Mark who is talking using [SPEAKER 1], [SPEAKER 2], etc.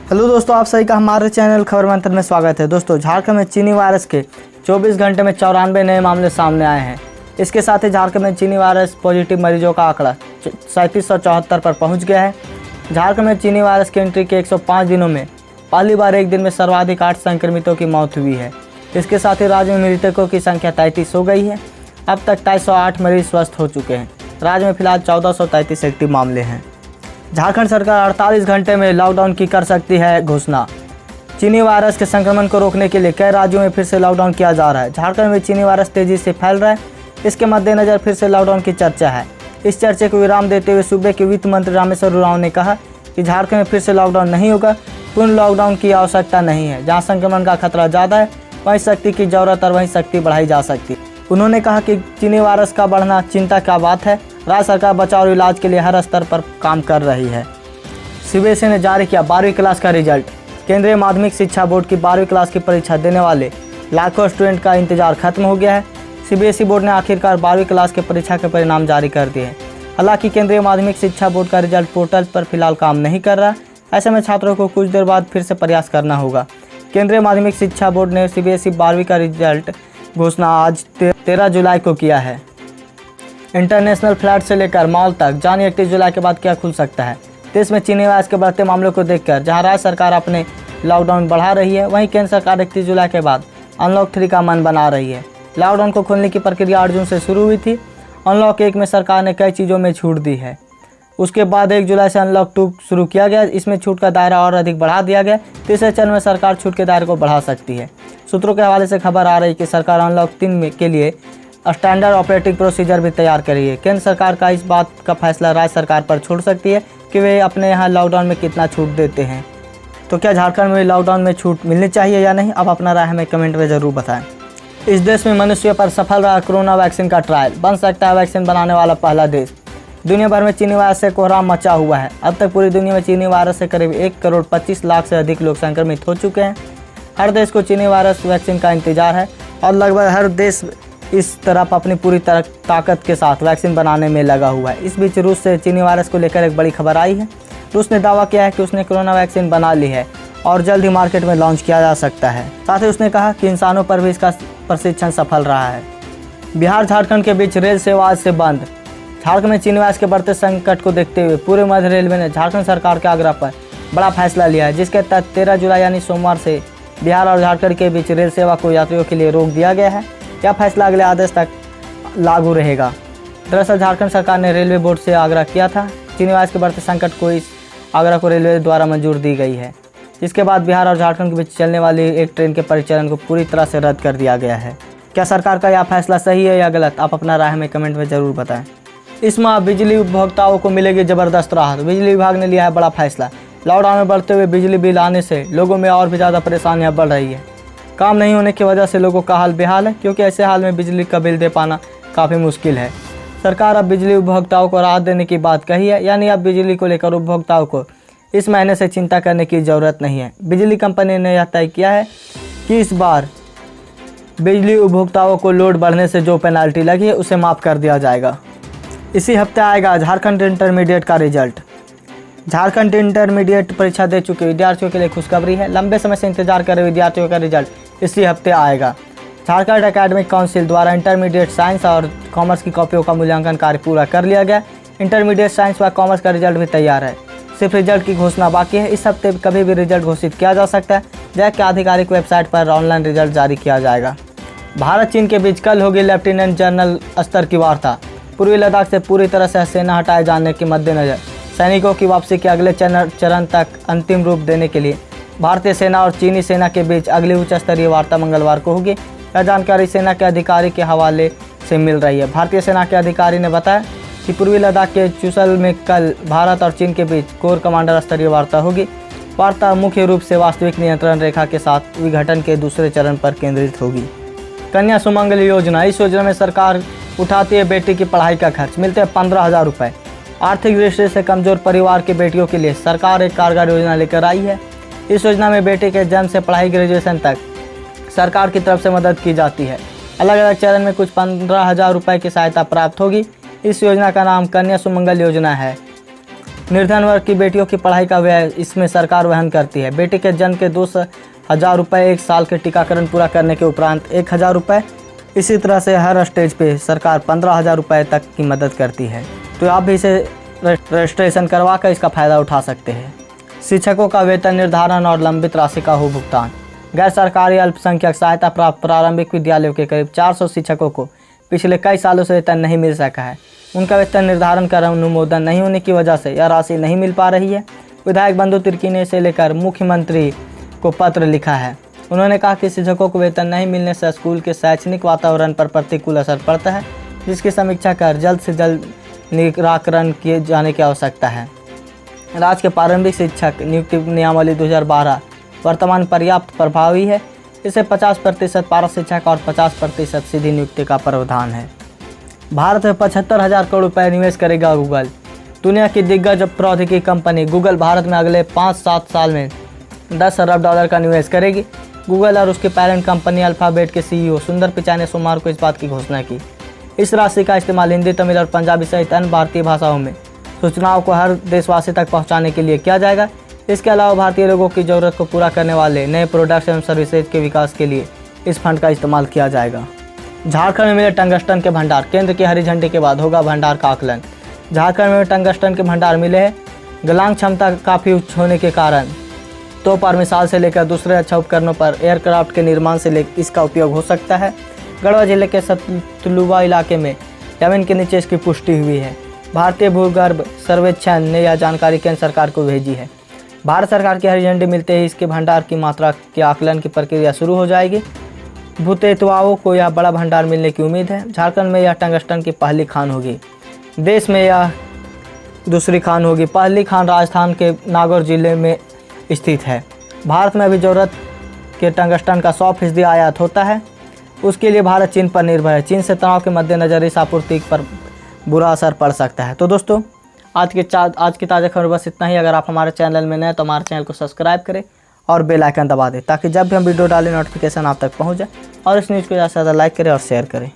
[SPEAKER 1] Hello दोस्तों, आप सभी का हमारे चैनल खबर मंत्र में स्वागत है। दोस्तों, झारखंड में चीनी वायरस के 24 घंटे में 94 नए मामले सामने आए हैं। इसके साथ ही झारखंड में चीनी वायरस पॉजिटिव मरीजों का आंकड़ा 3774 पर पहुंच गया है। झारखंड में चीनी वायरस की एंट्री के 105 दिनों में पहली बार एक दिन में सर्वाधिक 8 संक्रमितों की मौत हुई है। इसके साथ ही राज्य में मृतकों की संख्या 33 हो गई है। अब तक 208 मरीज स्वस्थ हो चुके हैं। राज्य में फिलहाल 1433 एक्टिव मामले हैं। झारखंड सरकार 48 घंटे में लॉकडाउन की कर सकती है घोषणा। चीनी वायरस के संक्रमण को रोकने के लिए कई राज्यों में फिर से लॉकडाउन किया जा रहा है। झारखंड में चीनी वायरस तेजी से फैल रहा है। इसके मद्देनजर फिर से लॉकडाउन की चर्चा है। इस चर्चे को विराम देते हुए सूबे के वित्त मंत्री रामेश्वर उरांव ने कहा कि झारखंड में फिर से लॉकडाउन नहीं होगा। पूर्ण लॉकडाउन की आवश्यकता नहीं है। जहाँ संक्रमण का खतरा ज़्यादा है वहीं सख्ती की जरूरत और वहीं सख्ती बढ़ाई जा सकती है। उन्होंने कहा कि चीनी वायरस का बढ़ना चिंता का बात है। राज्य सरकार बचाव और इलाज के लिए हर स्तर पर काम कर रही है। सीबीएसई ने जारी किया 12वीं क्लास का रिजल्ट। केंद्रीय माध्यमिक शिक्षा बोर्ड की 12वीं क्लास की परीक्षा देने वाले लाखों स्टूडेंट का इंतजार खत्म हो गया है। सीबीएसई बोर्ड ने आखिरकार 12वीं क्लास के परीक्षा के परिणाम जारी कर दिए हैं। हालांकि केंद्रीय माध्यमिक शिक्षा बोर्ड का रिजल्ट पोर्टल पर फिलहाल काम नहीं कर रहा। ऐसे में छात्रों को कुछ देर बाद फिर से प्रयास करना होगा। केंद्रीय माध्यमिक शिक्षा बोर्ड ने सीबीएसई 12वीं का रिजल्ट घोषणा आज 13 जुलाई को किया है। इंटरनेशनल फ्लाइट से लेकर मॉल तक जानिए 31 जुलाई के बाद क्या खुल सकता है। देश में चीनी वायरस के बढ़ते मामलों को देखकर जहां राज्य सरकार अपने लॉकडाउन बढ़ा रही है, वहीं केंद्र सरकार 31 जुलाई के बाद अनलॉक 3 का मन बना रही है। लॉकडाउन को खोलने की प्रक्रिया 8 जून से शुरू हुई थी। अनलॉक 1 में सरकार ने कई चीज़ों में छूट दी है। उसके बाद 1 जुलाई से अनलॉक 2 शुरू किया गया। इसमें छूट का दायरा और अधिक बढ़ा दिया गया। तीसरे चरण में सरकार छूट के दायरे को बढ़ा सकती है। सूत्रों के हवाले से खबर आ रही है कि सरकार अनलॉक 3 के लिए स्टैंडर्ड ऑपरेटिंग प्रोसीजर भी तैयार करी है। केंद्र सरकार का इस बात का फैसला राज्य सरकार पर छोड़ सकती है कि वे अपने यहाँ लॉकडाउन में कितना छूट देते हैं। तो क्या झारखंड में लॉकडाउन में छूट मिलनी चाहिए या नहीं? आप अपना राय हमें कमेंट में ज़रूर बताएं। इस देश में मनुष्य पर सफल रहा कोरोना वैक्सीन का ट्रायल। बन सकता है वैक्सीन बनाने वाला पहला देश। दुनिया भर में चीनी वायरस से कोहराम मचा हुआ है। अब तक पूरी दुनिया में चीनी वायरस से करीब 1 करोड़ 25 लाख से अधिक लोग संक्रमित हो चुके हैं। हर देश को चीनी वायरस वैक्सीन का इंतजार है और लगभग हर देश इस तरफ अपनी पूरी ताकत के साथ वैक्सीन बनाने में लगा हुआ है। इस बीच रूस से चीनी वायरस को लेकर एक बड़ी खबर आई है। रूस ने दावा किया है कि उसने कोरोना वैक्सीन बना ली है और जल्द ही मार्केट में लॉन्च किया जा सकता है। साथ ही उसने कहा कि इंसानों पर भी इसका प्रशिक्षण सफल रहा है। बिहार झारखंड के बीच रेल सेवा आज से बंद। झारखंड में चीनी वायरस के बढ़ते संकट को देखते हुए पूरे मध्य रेलवे ने झारखंड सरकार के आग्रह पर बड़ा फैसला लिया है, जिसके तहत 13 जुलाई यानी सोमवार से बिहार और झारखंड के बीच रेल सेवा को यात्रियों के लिए रोक दिया गया है। यह फैसला अगले आदेश तक लागू रहेगा। दरअसल झारखंड सरकार ने रेलवे बोर्ड से आग्रह किया था। चीनी वायरस के बढ़ते संकट को इस आग्रह को रेलवे द्वारा मंजूर दी गई है, जिसके बाद बिहार और झारखंड के बीच चलने वाली एक ट्रेन के परिचालन को पूरी तरह से रद्द कर दिया गया है। क्या सरकार का यह फैसला सही है या गलत? आप अपना राय हमें कमेंट में ज़रूर बताएं। इस माह बिजली उपभोक्ताओं को मिलेगी जबरदस्त राहत। बिजली विभाग ने लिया है बड़ा फैसला। लॉकडाउन में बढ़ते हुए बिजली बिल आने से लोगों में और भी ज़्यादा परेशानियां बढ़ रही है। काम नहीं होने की वजह से लोगों का हाल बेहाल है, क्योंकि ऐसे हाल में बिजली का बिल दे पाना काफ़ी मुश्किल है। सरकार अब बिजली उपभोक्ताओं को राहत देने की बात कही है, यानी अब बिजली को लेकर उपभोक्ताओं को इस महीने से चिंता करने की ज़रूरत नहीं है। बिजली कंपनी ने यह तय किया है कि इस बार बिजली उपभोक्ताओं को लोड बढ़ने से जो पेनाल्टी लगी है उसे माफ़ कर दिया जाएगा। इसी हफ्ते आएगा झारखंड इंटरमीडिएट का रिजल्ट। झारखंड इंटरमीडिएट परीक्षा दे चुके विद्यार्थियों के लिए खुशखबरी है। लंबे समय से इंतजार कर रहे विद्यार्थियों का रिजल्ट इसी हफ्ते आएगा। झारखंड एकेडमिक काउंसिल द्वारा इंटरमीडिएट साइंस और कॉमर्स की कॉपियों का मूल्यांकन कार्य पूरा कर लिया गया। इंटरमीडिएट साइंस व कॉमर्स का रिजल्ट भी तैयार है। सिर्फ रिजल्ट की घोषणा बाकी है। इस हफ्ते कभी भी रिजल्ट घोषित किया जा सकता है। जैक के आधिकारिक वेबसाइट पर ऑनलाइन रिजल्ट जारी किया जाएगा। भारत चीन के बीच कल होगी लेफ्टिनेंट जनरल स्तर की वार्ता। पूर्वी लद्दाख से पूरी तरह से सेना हटाए जाने के मद्देनजर सैनिकों की वापसी के अगले चरण तक अंतिम रूप देने के लिए भारतीय सेना और चीनी सेना के बीच अगली उच्च स्तरीय वार्ता मंगलवार को होगी। यह जानकारी सेना के अधिकारी के हवाले से मिल रही है। भारतीय सेना के अधिकारी ने बताया कि पूर्वी लद्दाख के चुशल में कल भारत और चीन के बीच कोर कमांडर स्तरीय वार्ता होगी। वार्ता मुख्य रूप से वास्तविक नियंत्रण रेखा के साथ विघटन के दूसरे चरण पर केंद्रित होगी। कन्या सुमंगल योजना। इस योजना में सरकार उठाती है बेटी की पढ़ाई का खर्च। मिलते हैं 15,000 रुपये। आर्थिक दृष्टि से कमजोर परिवार के बेटियों के लिए सरकार एक कारगर योजना लेकर आई है। इस योजना में बेटे के जन्म से पढ़ाई ग्रेजुएशन तक सरकार की तरफ से मदद की जाती है। अलग अलग चरण में कुछ 15,000 रुपये की सहायता प्राप्त होगी। इस योजना का नाम कन्या सुमंगल योजना है। निर्धन वर्ग की बेटियों की पढ़ाई का व्यय इसमें सरकार वहन करती है। बेटी के जन्म के 2,000 रुपये, 1 साल के टीकाकरण पूरा करने के उपरांत 1,000 रुपये, इसी तरह से हर स्टेज पे सरकार 15,000 रुपये तक की मदद करती है। तो आप भी इसे रजिस्ट्रेशन करवा कर इसका फ़ायदा उठा सकते हैं। शिक्षकों का वेतन निर्धारण और लंबित राशि का हो भुगतान। गैर सरकारी अल्पसंख्यक सहायता प्राप्त प्रारंभिक विद्यालयों के करीब 400 शिक्षकों को पिछले कई सालों से वेतन नहीं मिल सका है। उनका वेतन निर्धारण कर अनुमोदन नहीं होने की वजह से यह राशि नहीं मिल पा रही है। विधायक बंधु तिर्की ने इसे लेकर मुख्यमंत्री को पत्र लिखा है। उन्होंने कहा कि शिक्षकों को वेतन नहीं मिलने से स्कूल के शैक्षणिक वातावरण पर प्रतिकूल असर पड़ता है, जिसकी समीक्षा कर जल्द से जल्द निराकरण किए जाने की आवश्यकता है। राज्य के प्रारंभिक शिक्षक नियुक्ति नियमावली 2012 वर्तमान पर्याप्त प्रभावी है। इसे 50% पारा शिक्षक और 50% सीधी नियुक्ति का प्रावधान है। भारत में 75,000 करोड़ रुपए निवेश करेगा गूगल। दुनिया की दिग्गज प्रौद्योगिकी कंपनी गूगल भारत में अगले 5-7 साल में 10 अरब डॉलर का निवेश करेगी। गूगल और उसकी पेरेंट कंपनी अल्फाबेट के CEO सुंदर पिचाई ने सोमवार को इस बात की घोषणा की। इस राशि का इस्तेमाल हिंदी, तमिल और पंजाबी सहित अन्य भारतीय भाषाओं में सूचनाओं को हर देशवासी तक पहुंचाने के लिए किया जाएगा। इसके अलावा भारतीय लोगों की ज़रूरत को पूरा करने वाले नए प्रोडक्ट्स एवं सर्विसेज के विकास के लिए इस फंड का इस्तेमाल किया जाएगा। झारखंड में मिले टंगस्टन के भंडार। केंद्र की हरी झंडी के बाद होगा भंडार का आकलन। झारखंड में टंगस्टन के भंडार मिले हैं। गलांग क्षमता काफ़ी उच्च होने के कारण तोपार मिसाइल से लेकर दूसरे अच्छा उपकरणों पर एयरक्राफ्ट के निर्माण से लेकर इसका उपयोग हो सकता है। गढ़वा जिले के सतलुवा इलाके में जमीन के नीचे इसकी पुष्टि हुई है। भारतीय भूगर्भ सर्वेक्षण ने यह जानकारी केंद्र सरकार को भेजी है। भारत सरकार की हरी झंडी मिलते ही इसके भंडार की मात्रा के आकलन की प्रक्रिया शुरू हो जाएगी। भूतेतुआओं को यह बड़ा भंडार मिलने की उम्मीद है। झारखंड में यह टंगस्टन की पहली खान होगी। देश में यह दूसरी खान होगी। पहली खान राजस्थान के नागौर जिले में स्थित है। भारत में अभी ज़रूरत के टंगस्टन का 100% आयात होता है। उसके लिए भारत चीन पर निर्भर है। चीन से तनाव के मद्देनज़र इस आपूर्ति पर बुरा असर पड़ सकता है। तो दोस्तों आज की ताज़ा खबर बस इतना ही। अगर आप हमारे चैनल में नए तो हमारे चैनल को सब्सक्राइब करें और बेल आइकन दबा दें ताकि जब भी हम वीडियो डालें नोटिफिकेशन आप तक पहुंच जाए। और इस न्यूज़ को ज़्यादा से ज़्यादा लाइक करें और शेयर करें।